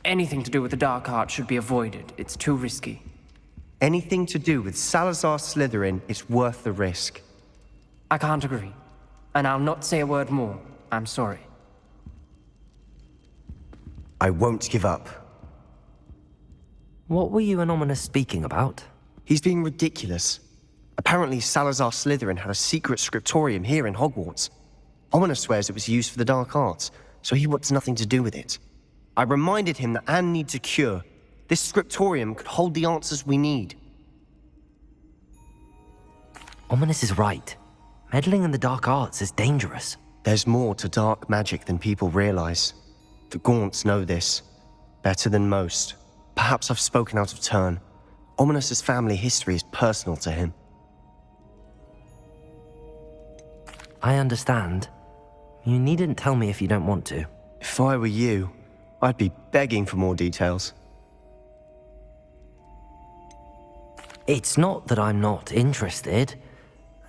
Anything to do with the dark art should be avoided. It's too risky. Anything to do with Salazar Slytherin is worth the risk. I can't agree. And I'll not say a word more. I'm sorry. I won't give up. What were you and Ominous speaking about? He's being ridiculous. Apparently, Salazar Slytherin had a secret scriptorium here in Hogwarts. Ominous swears it was used for the dark arts, so he wants nothing to do with it. I reminded him that Anne needs a cure. This scriptorium could hold the answers we need. Ominous is right. Meddling in the dark arts is dangerous. There's more to dark magic than people realize. The Gaunts know this. Better than most. Perhaps I've spoken out of turn. Ominous's family history is personal to him. I understand. You needn't tell me if you don't want to. If I were you, I'd be begging for more details. It's not that I'm not interested,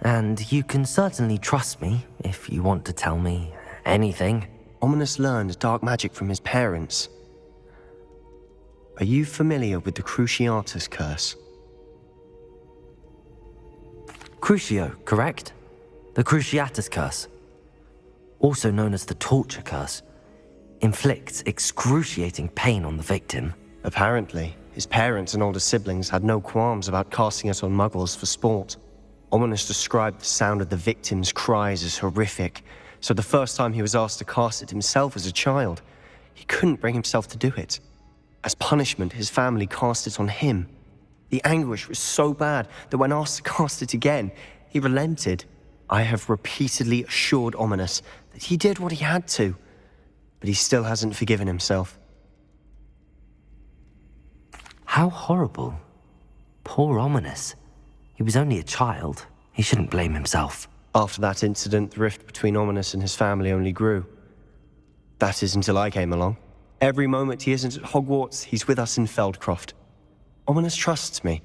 and you can certainly trust me if you want to tell me anything. Ominous learned dark magic from his parents. Are you familiar with the Cruciatus curse? Crucio, correct? The Cruciatus curse, also known as the torture curse, inflicts excruciating pain on the victim. Apparently, his parents and older siblings had no qualms about casting it on muggles for sport. Ominous described the sound of the victim's cries as horrific, so the first time he was asked to cast it himself as a child, he couldn't bring himself to do it. As punishment, his family cast it on him. The anguish was so bad that when asked to cast it again, he relented. I have repeatedly assured Ominous that he did what he had to, but he still hasn't forgiven himself. How horrible. Poor Ominous. He was only a child. He shouldn't blame himself. After that incident, the rift between Ominous and his family only grew. That is until I came along. Every moment he isn't at Hogwarts, he's with us in Feldcroft. Ominous trusts me.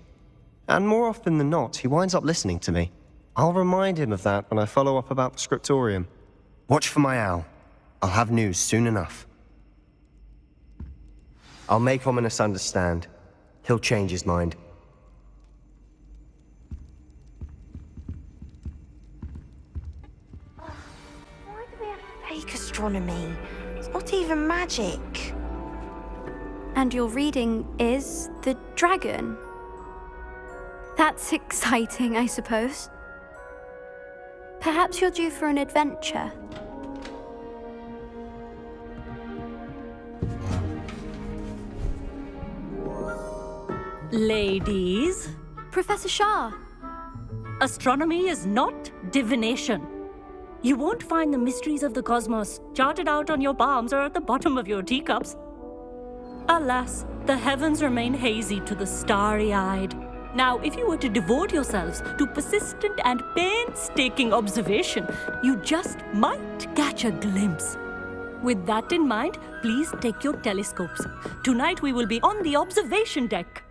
And more often than not, he winds up listening to me. I'll remind him of that when I follow up about the scriptorium. Watch for my owl. I'll have news soon enough. I'll make Ominous understand. He'll change his mind. Why do we have fake astronomy? It's not even magic. And your reading is the dragon. That's exciting, I suppose. Perhaps you're due for an adventure. Ladies, Professor Shah. astronomy is not divination. You won't find the mysteries of the cosmos charted out on your palms or at the bottom of your teacups. Alas, the heavens remain hazy to the starry-eyed. Now, if you were to devote yourselves to persistent and painstaking observation, you just might catch a glimpse. With that in mind, please take your telescopes. Tonight we will be on the observation deck.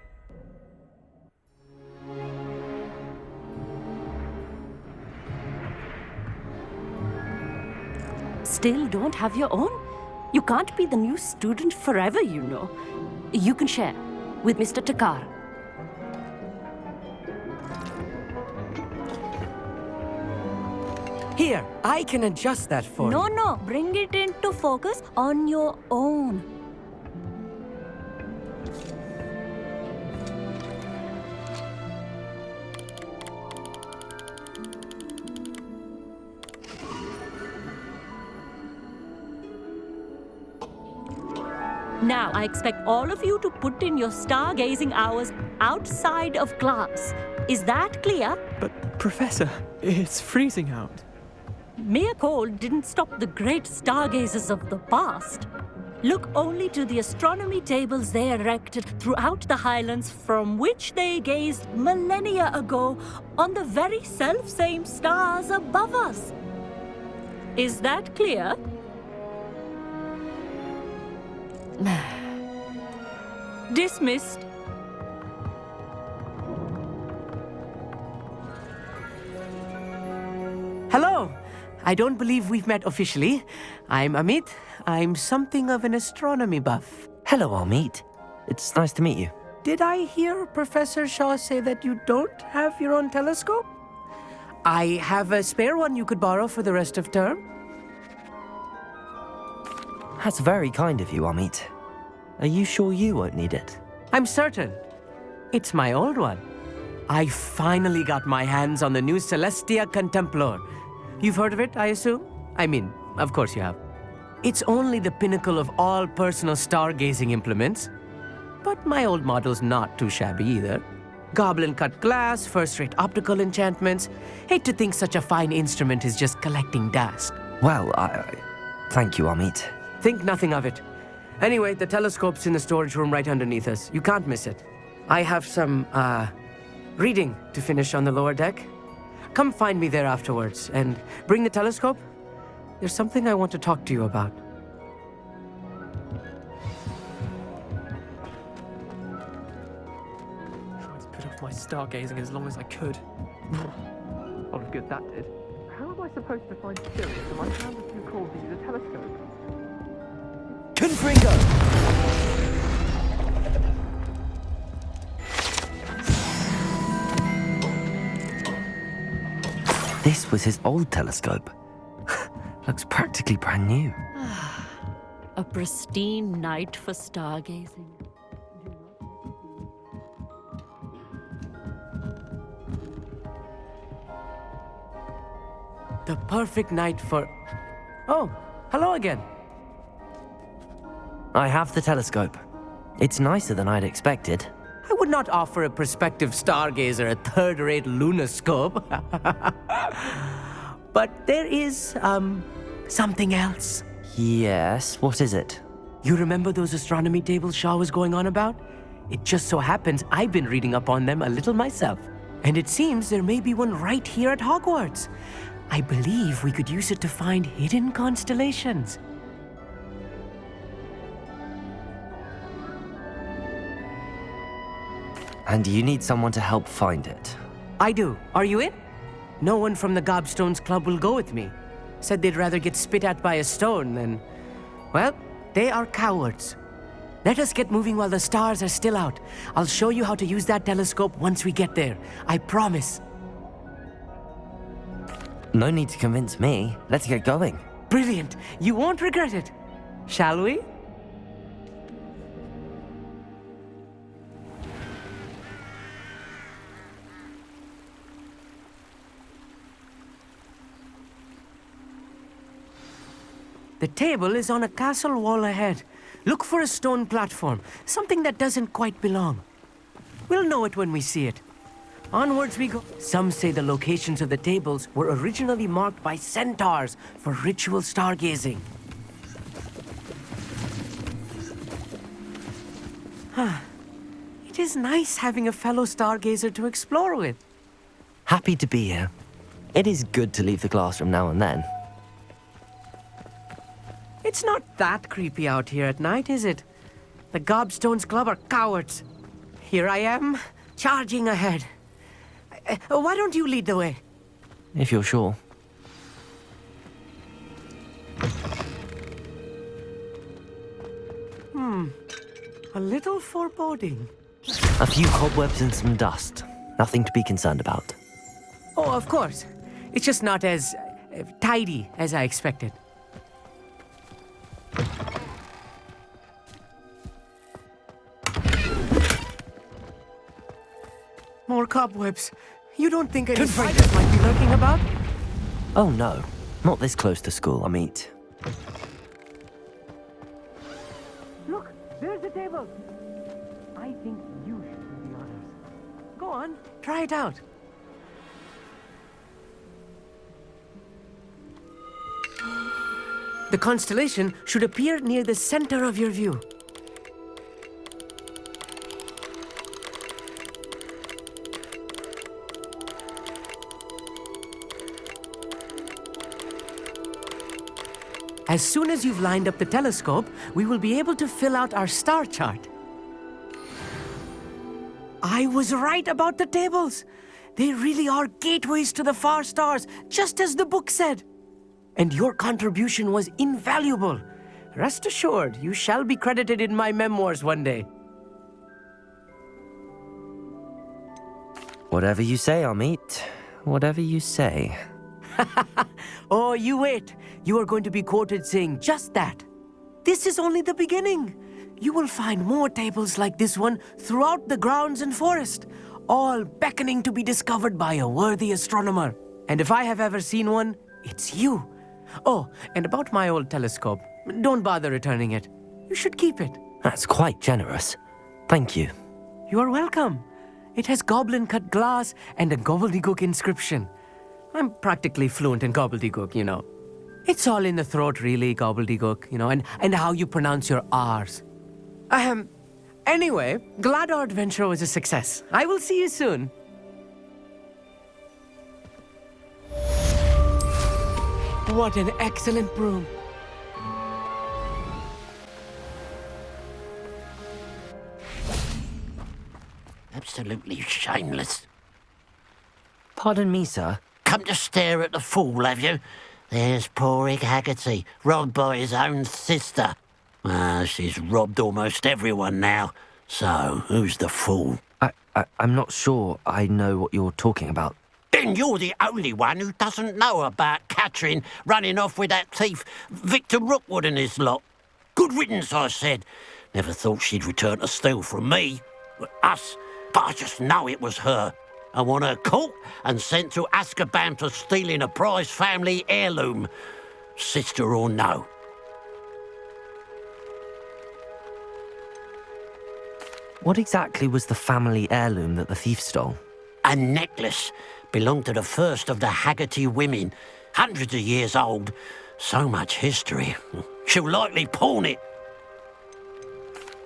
Still don't have your own? You can't be the new student forever, you know. You can share with Mr. Takar. Here, I can adjust that for you. No, bring it into focus on your own. Now, I expect all of you to put in your stargazing hours outside of class. Is that clear? But, Professor, it's freezing out. Mere cold didn't stop the great stargazers of the past. Look only to the astronomy tables they erected throughout the Highlands from which they gazed millennia ago on the very self-same stars above us. Is that clear? Dismissed. Hello. I don't believe we've met officially. I'm Amit. I'm something of an astronomy buff. Hello, Amit. It's nice to meet you. Did I hear Professor Shaw say that you don't have your own telescope? I have a spare one you could borrow for the rest of term. That's very kind of you, Amit. Are you sure you won't need it? I'm certain. It's my old one. I finally got my hands on the new Celestia Contemplar. You've heard of it, I assume? I mean, of course you have. It's only the pinnacle of all personal stargazing implements. But my old model's not too shabby either. Goblin-cut glass, first-rate optical enchantments. Hate to think such a fine instrument is just collecting dust. Well, thank you, Amit. Think nothing of it. Anyway, the telescope's in the storage room right underneath us. You can't miss it. I have some, reading to finish on the lower deck. Come find me there afterwards, and bring the telescope. There's something I want to talk to you about. Tried to put off my stargazing as long as I could. Lot of good that did. How am I supposed to find Sirius if my hand was too cold to use a telescope? Confringo! This was his old telescope. Looks practically brand new. A pristine night for stargazing. The perfect night for... Oh, hello again. I have the telescope. It's nicer than I'd expected. I would not offer a prospective stargazer a third-rate lunoscope. But there is, something else. Yes, what is it? You remember those astronomy tables Shaw was going on about? It just so happens I've been reading up on them a little myself. And it seems there may be one right here at Hogwarts. I believe we could use it to find hidden constellations. And you need someone to help find it. I do. Are you in? No one from the Gobstones Club will go with me. Said they'd rather get spit at by a stone than... Well, they are cowards. Let us get moving while the stars are still out. I'll show you how to use that telescope once we get there. I promise. No need to convince me. Let's get going. Brilliant. You won't regret it. Shall we? The table is on a castle wall ahead. Look for a stone platform, something that doesn't quite belong. We'll know it when we see it. Onwards we go. Some say the locations of the tables were originally marked by centaurs for ritual stargazing. It is nice having a fellow stargazer to explore with. Happy to be here. It is good to leave the classroom now and then. It's not that creepy out here at night, is it? The Gobstones Club are cowards. Here I am, charging ahead. Why don't you lead the way? If you're sure. A little foreboding. A few cobwebs and some dust. Nothing to be concerned about. Oh, of course. It's just not as tidy as I expected. More cobwebs. You don't think any spiders might be lurking about? Oh no, not this close to school, Amit. Look, there's the table. I think you should do the honors. Go on, try it out. The constellation should appear near the center of your view. As soon as you've lined up the telescope, we will be able to fill out our star chart. I was right about the tables. They really are gateways to the far stars, just as the book said. And your contribution was invaluable. rest assured, you shall be credited in my memoirs one day. Whatever you say, Amit. Whatever you say. Oh, you wait. You are going to be quoted saying just that. This is only the beginning. You will find more tables like this one throughout the grounds and forest, all beckoning to be discovered by a worthy astronomer. And if I have ever seen one, it's you. Oh, and about my old telescope, don't bother returning it. You should keep it. That's quite generous. Thank you. You are welcome. It has goblin-cut glass and a gobbledygook inscription. I'm practically fluent in gobbledygook, you know. It's all in the throat, really, gobbledygook, you know, and how you pronounce your R's. Anyway, glad our adventure was a success. I will see you soon. What an excellent broom. Absolutely shameless. Pardon me, sir. Come to stare at the fool, have you? There's poor Ig Haggerty, robbed by his own sister. She's robbed almost everyone now. So, who's the fool? I'm not sure I know what you're talking about. Then you're the only one who doesn't know about Catherine running off with that thief, Victor Rookwood and his lot. Good riddance, I said. Never thought she'd return to steal from me. Us. But I just know it was her. I want her caught and sent to Azkaban for stealing a prize family heirloom. Sister or no. What exactly was the family heirloom that the thief stole? A necklace. Belonged to the first of the Haggerty women. Hundreds of years old. So much history. She'll likely pawn it.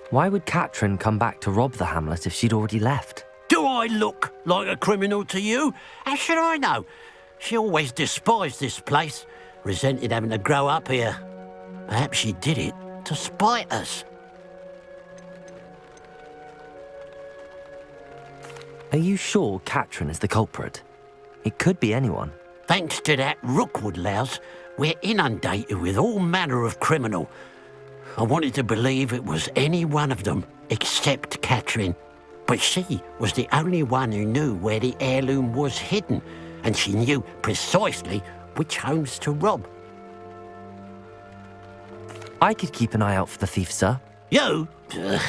Why would Katrin come back to rob the hamlet if she'd already left? Do I look like a criminal to you? How should I know? She always despised this place. Resented having to grow up here. Perhaps she did it to spite us. Are you sure Katrin is the culprit? It could be anyone. Thanks to that Rookwood louse, we're inundated with all manner of criminal. I wanted to believe it was any one of them, except Katrin. But she was the only one who knew where the heirloom was hidden, and she knew precisely which homes to rob. I could keep an eye out for the thief, sir. You? Ugh.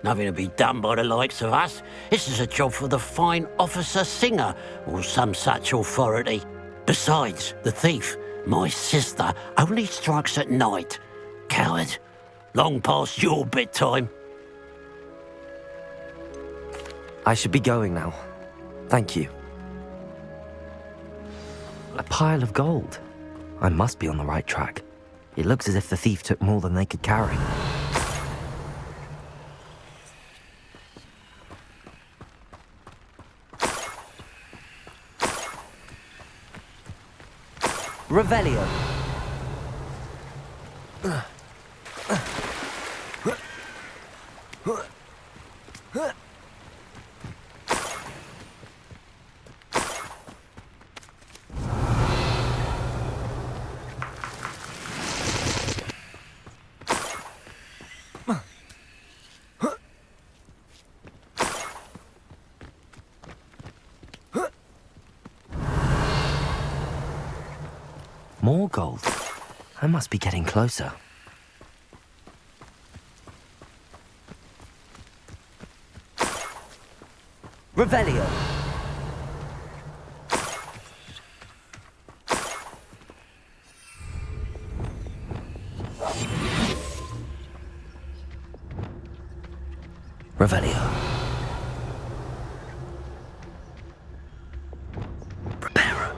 Nothing to be done by the likes of us. This is a job for the fine officer Singer, or some such authority. Besides, the thief, my sister, only strikes at night. Coward. Long past your bedtime. I should be going now. Thank you. A pile of gold. I must be on the right track. It looks as if the thief took more than they could carry. Revelio. More gold. I must be getting closer. Revelio. Revelio. Preparo.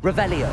Revelio.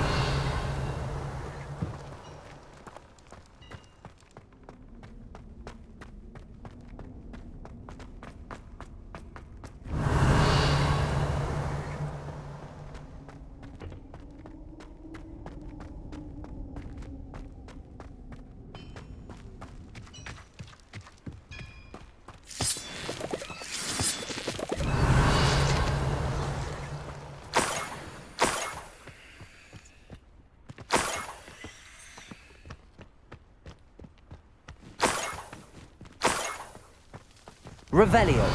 Revelio.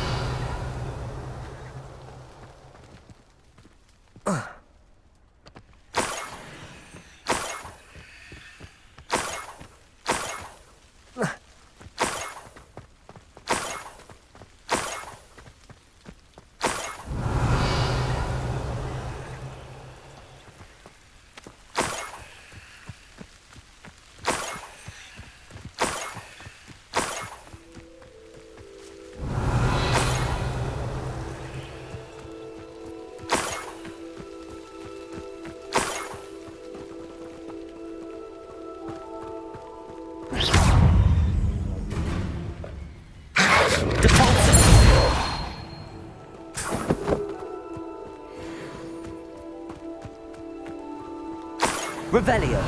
Revelio.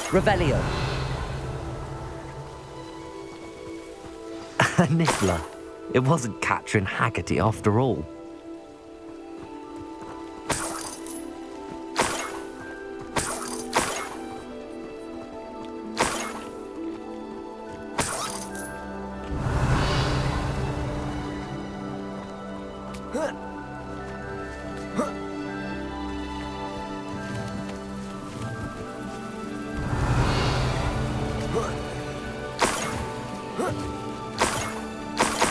Revelio. A niffler. It wasn't Catherine Haggerty after all.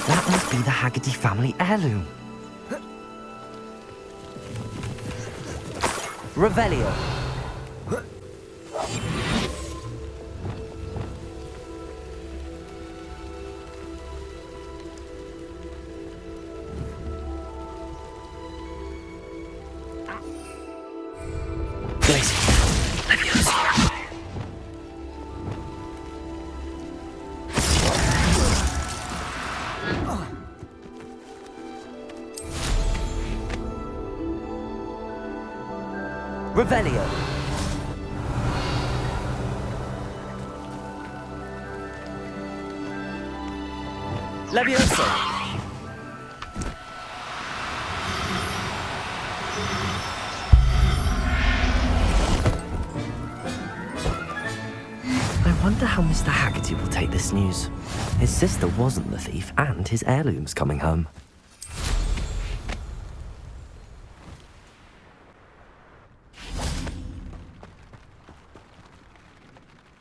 That must be the Haggerty family heirloom. Revelio. Revelio. Levioso. I wonder how Mr. Haggerty will take this news. His sister wasn't the thief, and his heirloom's coming home.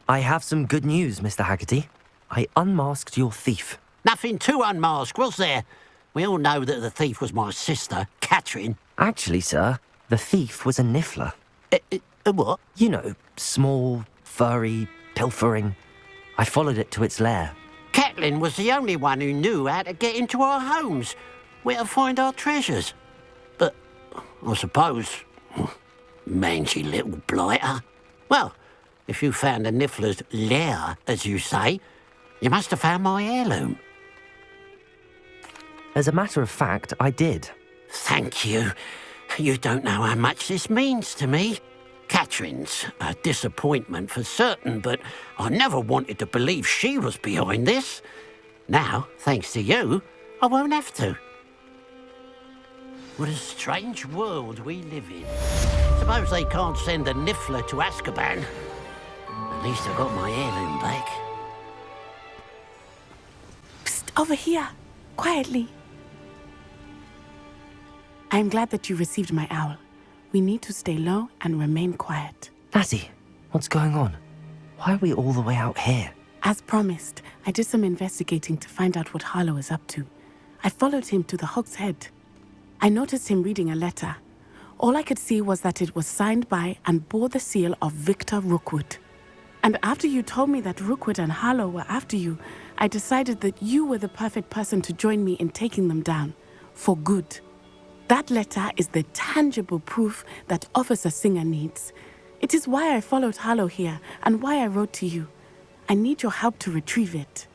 I have some good news, Mr. Haggerty. I unmasked your thief. Nothing to unmask, was there? We all know that the thief was my sister, Catherine. Actually, sir, the thief was a niffler. A what? You know, small, furry, pilfering. I followed it to its lair. Catelyn was the only one who knew how to get into our homes, where to find our treasures. But I suppose, mangy little blighter. Well, if you found the niffler's lair, as you say, you must have found my heirloom. As a matter of fact, I did. Thank you. You don't know how much this means to me. Catherine's a disappointment for certain, but I never wanted to believe she was behind this. Now, thanks to you, I won't have to. What a strange world we live in. Suppose they can't send a niffler to Azkaban. At least I got my heirloom back. Psst, over here. Quietly. I'm glad that you received my owl. We need to stay low and remain quiet. Natty, what's going on? Why are we all the way out here? As promised, I did some investigating to find out what Harlow is up to. I followed him to the Hog's Head. I noticed him reading a letter. All I could see was that it was signed by and bore the seal of Victor Rookwood. And after you told me that Rookwood and Harlow were after you, I decided that you were the perfect person to join me in taking them down. For good. That letter is the tangible proof that Officer Singer needs. It is why I followed Harlow here and why I wrote to you. I need your help to retrieve it.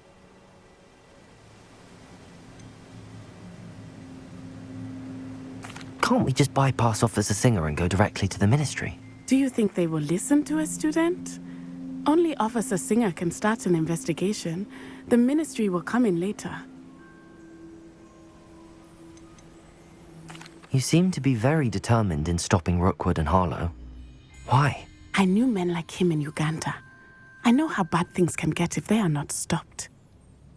Can't we just bypass Officer Singer and go directly to the Ministry? Do you think they will listen to a student? Only Officer Singer can start an investigation. The Ministry will come in later. You seem to be very determined in stopping Rookwood and Harlow. Why? I knew men like him in Uganda. I know how bad things can get if they are not stopped.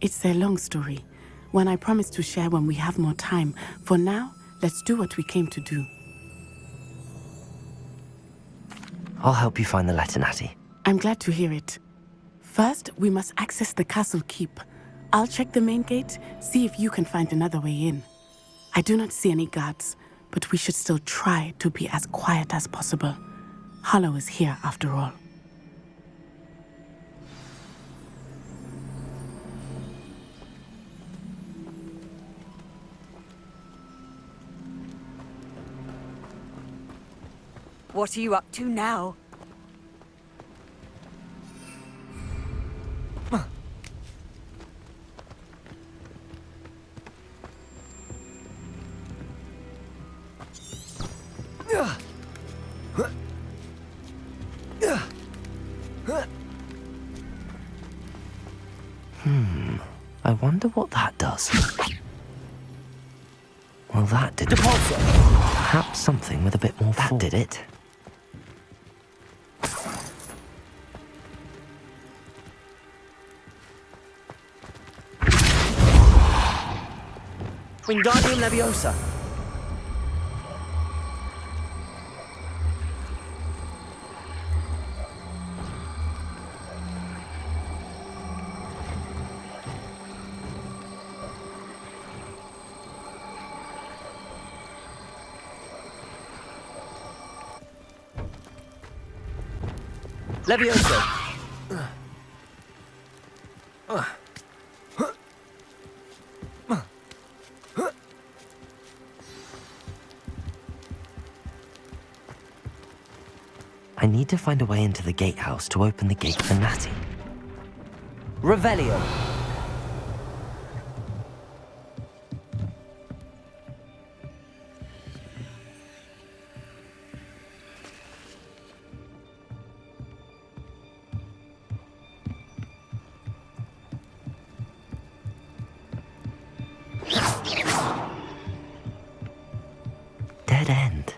It's a long story, one I promise to share when we have more time. For now, let's do what we came to do. I'll help you find the letter, Natty. I'm glad to hear it. First, we must access the castle keep. I'll check the main gate, see if you can find another way in. I do not see any guards, but we should still try to be as quiet as possible. Harlow is here after all. What are you up to now? I wonder what that does. Well, that did it. Perhaps something with a bit more force. That did it. Wingardium Leviosa. Leviosa. I need to find a way into the gatehouse to open the gate for Natty. Revelio. Dead end.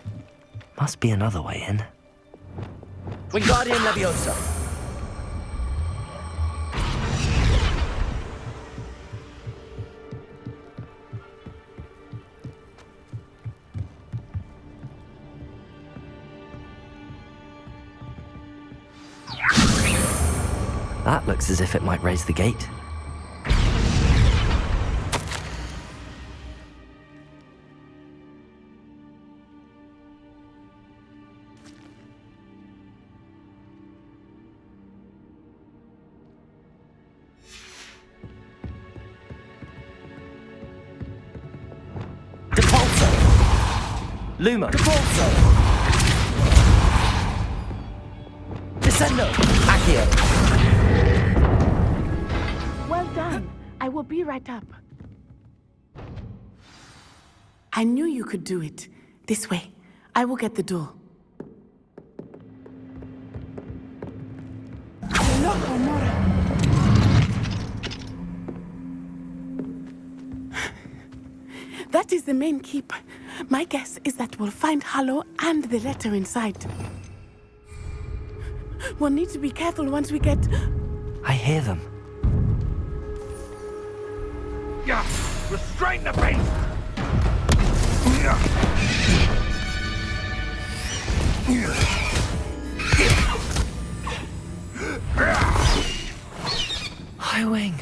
Must be another way in. Wingardium Leviosa. That looks as if it might raise the gate. Luma. Depulso. Descendo. Accio. Well done. I will be right up. I knew you could do it. This way. I will get the door. That is the main keep. My guess is that we'll find Harlow and the letter inside. We'll need to be careful once we get... I hear them. Yeah, restrain the beast! Highwing.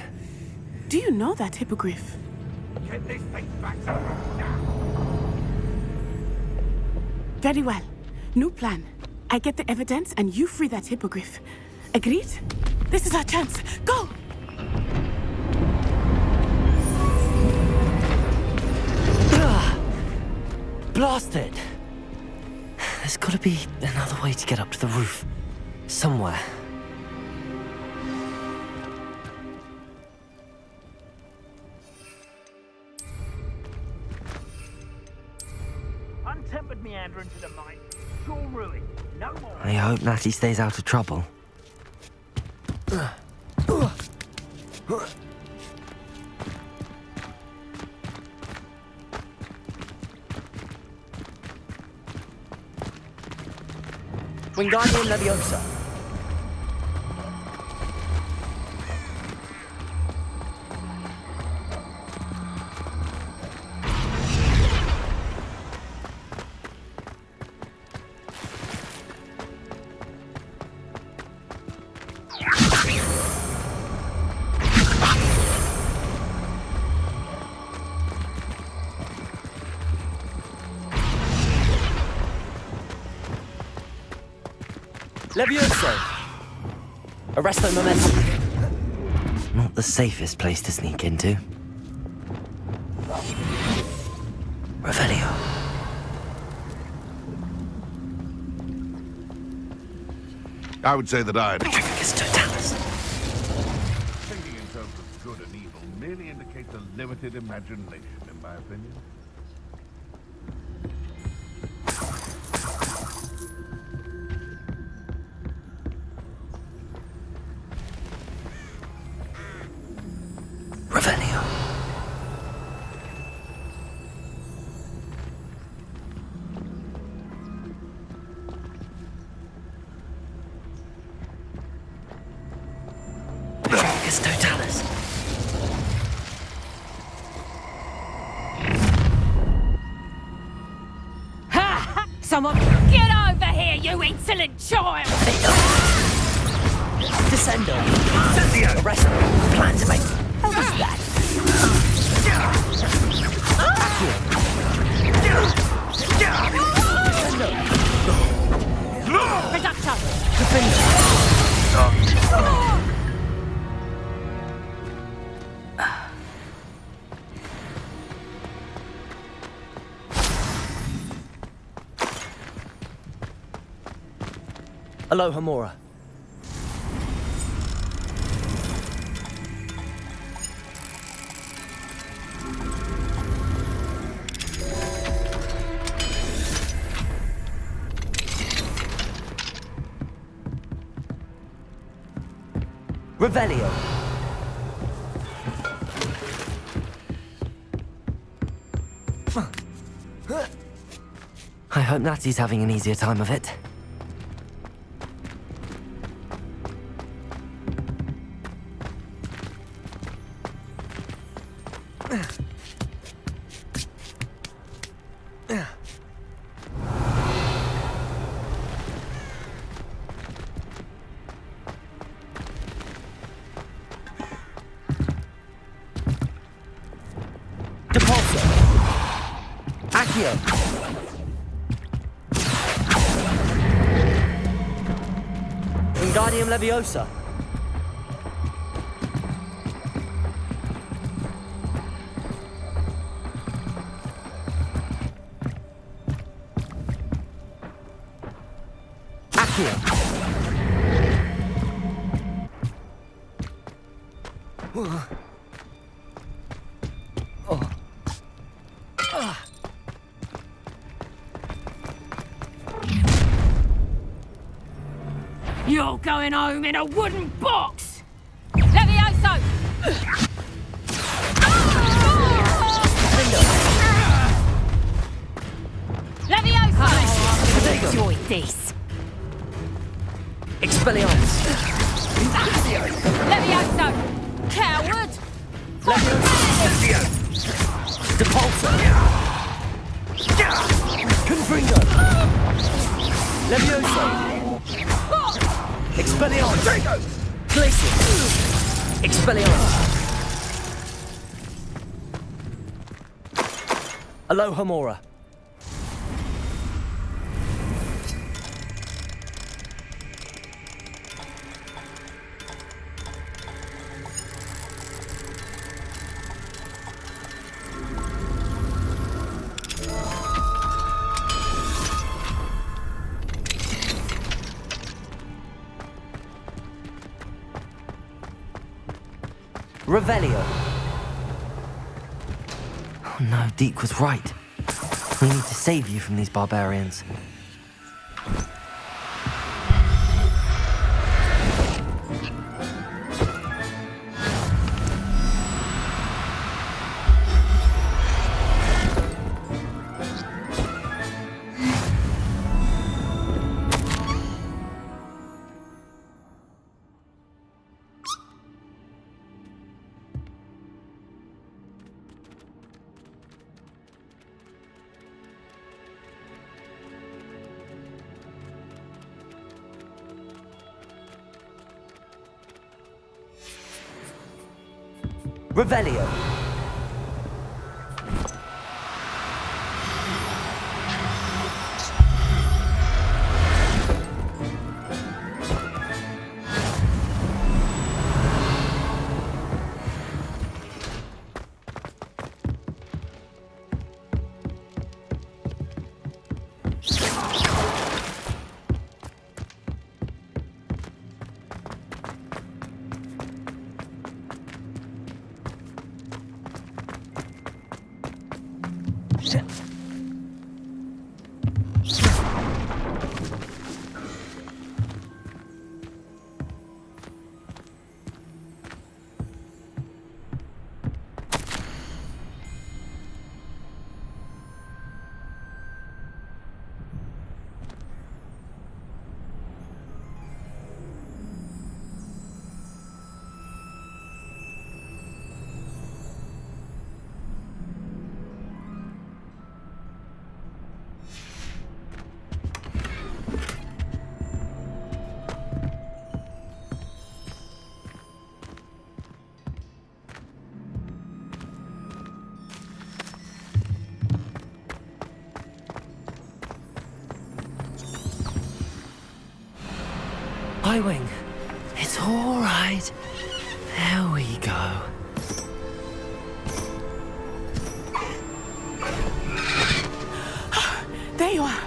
Do you know that hippogriff? Get this thing back. Very well. New plan. I get the evidence and you free that hippogriff. Agreed? This is our chance. Go! Blast it! There's gotta be another way to get up to the roof. Somewhere. Untempered meander into the mine. Sure ruin. No more. I hope Natty stays out of trouble. Wingardium Leviosa. Levioso! Arresto momentum. Not the safest place to sneak into. Revelio. I would say that I had... Thinking in terms of good and evil merely indicates a limited imagination, in my opinion. Revelio. Vicus Totalis. Ha! Someone get over here, you insolent child! Descendo. Incendio. Arresto. Plan to make. What was that? Reductor! Aloha Mora. Revelio. I hope Natty's having an easier time of it. Wingardium Leviosa. Accio. You're going home in a wooden box! Levioso! Levioso! Enjoy this! Expelliarmus. Levioso! Coward! Depulso. Confringo. Levioso. Expelliarmus. Glacius. Expelliarmus. Aloha Mora. Revelio. Oh no, Deke was right. We need to save you from these barbarians. Revelio. Wing, it's all right. There we go. There you are.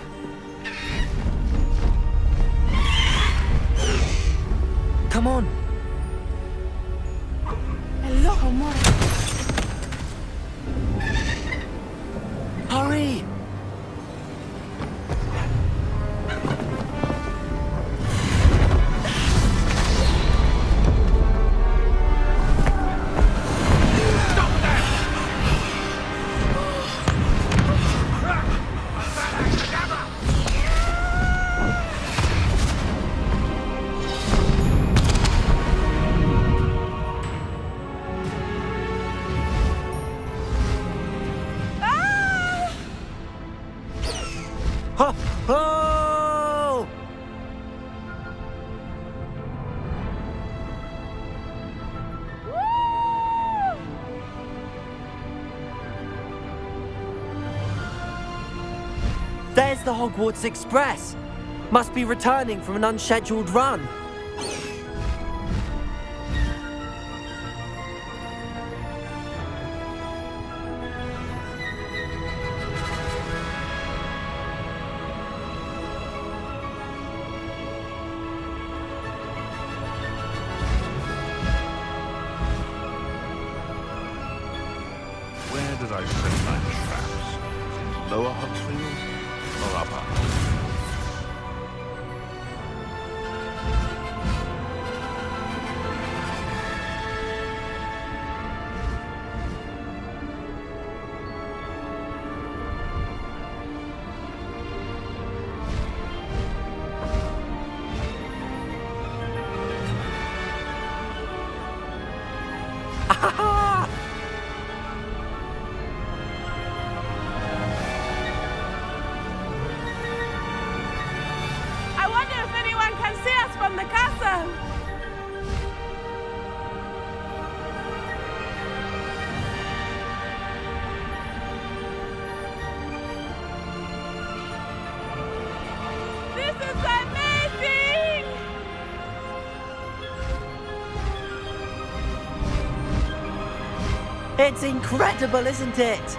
Come on. Hello, Amore. Hurry! Oh! There's the Hogwarts Express. Must be returning from an unscheduled run. Where did I set my traps? Lower Huxfield or upper? I wonder if anyone can see us from the castle. This is amazing! It's incredible, isn't it?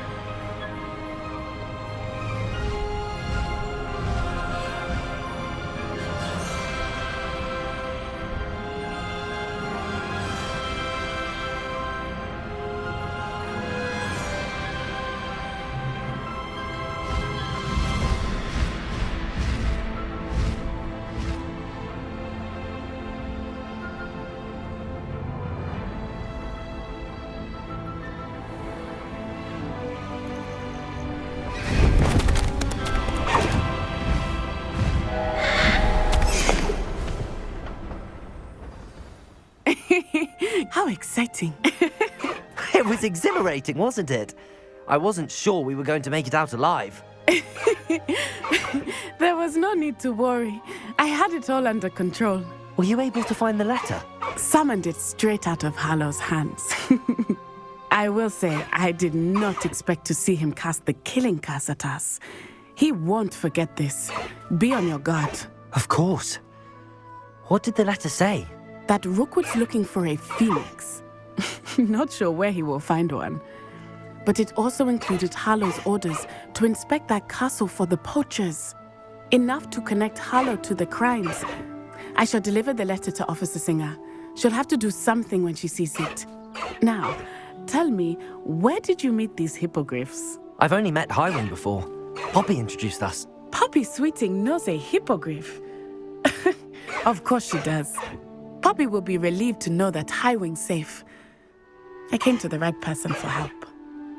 How exciting. It was exhilarating, wasn't it? I wasn't sure we were going to make it out alive. There was no need to worry. I had it all under control. Were you able to find the letter? Summoned it straight out of Harlow's hands. I will say, I did not expect to see him cast the killing curse at us. He won't forget this. Be on your guard. Of course. What did the letter say? That Rookwood's looking for a phoenix. Not sure where he will find one. But it also included Harlow's orders to inspect that castle for the poachers. Enough to connect Harlow to the crimes. I shall deliver the letter to Officer Singer. She'll have to do something when she sees it. Now, tell me, where did you meet these hippogriffs? I've only met Highwing before. Poppy introduced us. Poppy Sweeting knows a hippogriff. Of course she does. Poppy will be relieved to know that Highwing's safe. I came to the right person for help.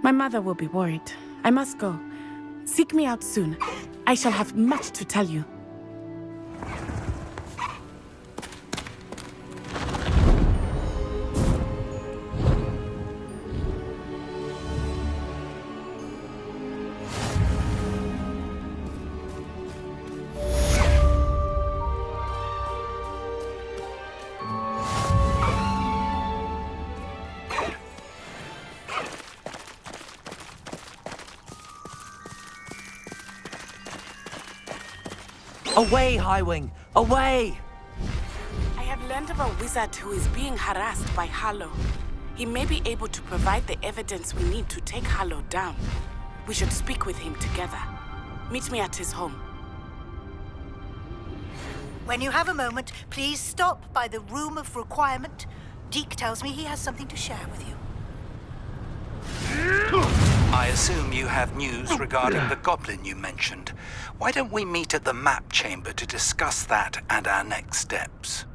My mother will be worried. I must go. Seek me out soon. I shall have much to tell you. Away, Highwing! Away! I have learned of a wizard who is being harassed by Harlow. He may be able to provide the evidence we need to take Harlow down. We should speak with him together. Meet me at his home. When you have a moment, please stop by the Room of Requirement. Deke tells me he has something to share with you. I assume you have news regarding the goblin you mentioned. Why don't we meet at the map chamber to discuss that and our next steps?